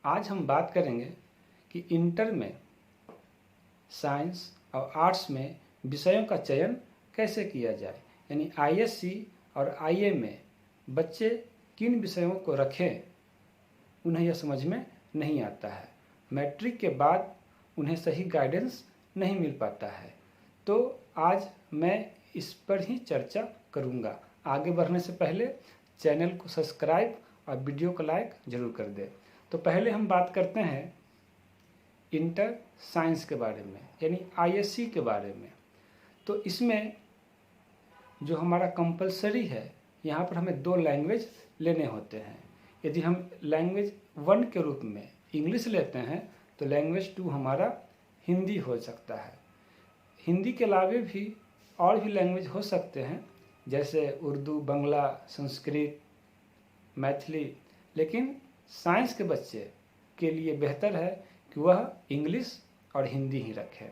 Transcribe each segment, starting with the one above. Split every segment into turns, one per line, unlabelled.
आज हम बात करेंगे कि इंटर में साइंस और आर्ट्स में विषयों का चयन कैसे किया जाए, यानी आईएससी और आईए में बच्चे किन विषयों को रखें, उन्हें यह समझ में नहीं आता है। मैट्रिक के बाद उन्हें सही गाइडेंस नहीं मिल पाता है। तो आज मैं इस पर ही चर्चा करूंगा। आगे बढ़ने से पहले चैनल को सब्सक्राइब और वीडियो को लाइक ज़रूर कर दें। तो पहले हम बात करते हैं इंटर साइंस के बारे में, यानी आईएससी के बारे में। तो इसमें जो हमारा कंपलसरी है, यहाँ पर हमें 2 लैंग्वेज लेने होते हैं। यदि हम लैंग्वेज 1 के रूप में इंग्लिश लेते हैं तो लैंग्वेज 2 हमारा हिंदी हो सकता है। हिंदी के अलावे भी और भी लैंग्वेज हो सकते हैं, जैसे उर्दू, बंगला, संस्कृत, मैथिली। लेकिन साइंस के बच्चे के लिए बेहतर है कि वह इंग्लिश और हिंदी ही रखे।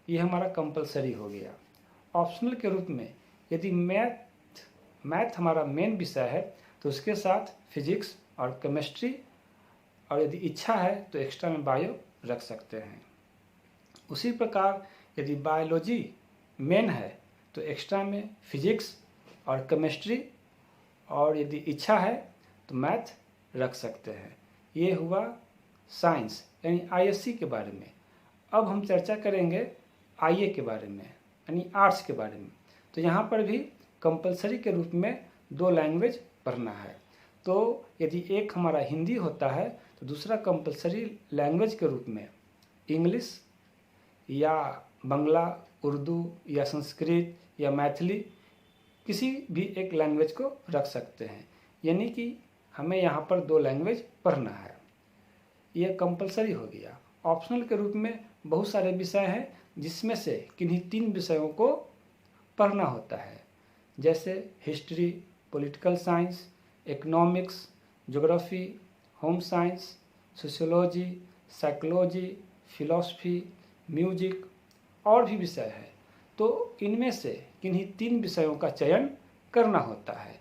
ये हमारा कंपलसरी हो गया। ऑप्शनल के रूप में यदि मैथ हमारा मेन विषय है तो उसके साथ फिजिक्स और केमिस्ट्री, और यदि इच्छा है तो एक्स्ट्रा में बायो रख सकते हैं। उसी प्रकार यदि बायोलॉजी मेन है तो एक्स्ट्रा में फिजिक्स और केमिस्ट्री, और यदि इच्छा है तो मैथ रख सकते हैं। ये हुआ साइंस यानी आईएससी के बारे में। अब हम चर्चा करेंगे आईए के बारे में, यानी आर्ट्स के बारे में। तो यहाँ पर भी कंपलसरी के रूप में 2 लैंग्वेज पढ़ना है। तो यदि एक हमारा हिंदी होता है तो दूसरा कंपलसरी लैंग्वेज के रूप में इंग्लिश या बंगला, उर्दू या संस्कृत या मैथिली, किसी भी एक लैंग्वेज को रख सकते हैं। यानी कि हमें यहाँ पर 2 लैंग्वेज पढ़ना है। ये कंपलसरी हो गया। ऑप्शनल के रूप में बहुत सारे विषय हैं, जिसमें से किन्हीं 3 विषयों को पढ़ना होता है, जैसे history, political science, economics, geography, home science, sociology, psychology, philosophy, music और भी विषय है। तो इनमें से किन्हीं 3 विषयों का चयन करना होता है।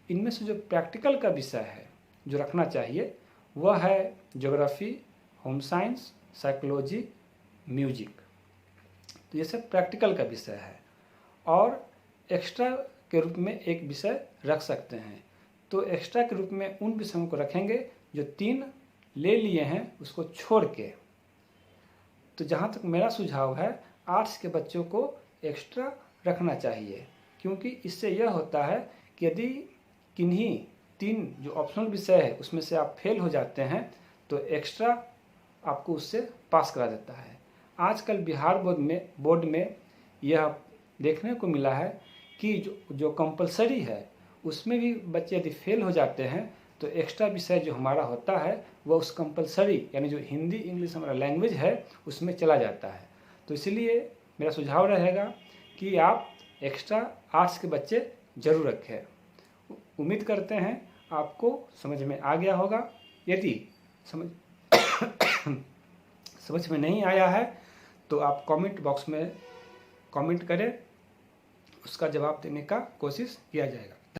इनमें से जो प्रैक्टिकल का विषय है जो रखना चाहिए वह है geography, home science, psychology, music. तो ये सब प्रैक्टिकल का विषय है। और एक्स्ट्रा के रूप में एक विषय रख सकते हैं। तो एक्स्ट्रा के रूप में उन विषयों को रखेंगे जो 3 ले लिए हैं उसको छोड़ के। तो जहाँ तक मेरा सुझाव है, आर्ट्स के बच्चों को एक्स्ट्रा रखना चाहिए, क्योंकि इससे यह होता है कि यदि किन्हीं 3 जो ऑप्शनल विषय है उसमें से आप फेल हो जाते हैं तो एक्स्ट्रा आपको उससे पास करा देता है। आजकल बिहार बोर्ड में यह देखने को मिला है कि जो कंपलसरी है उसमें भी बच्चे यदि फेल हो जाते हैं तो एक्स्ट्रा विषय जो हमारा होता है वह उस कंपलसरी यानी जो हिंदी इंग्लिश हमारा लैंग्वेज है उसमें चला जाता है। तो इसलिए मेरा सुझाव रहेगा कि आप एक्स्ट्रा आर्ट्स के बच्चे ज़रूर रखें। उम्मीद करते हैं आपको समझ में आ गया होगा। यदि समझ में नहीं आया है तो आप कमेंट बॉक्स में कमेंट करें, उसका जवाब देने का कोशिश किया जाएगा।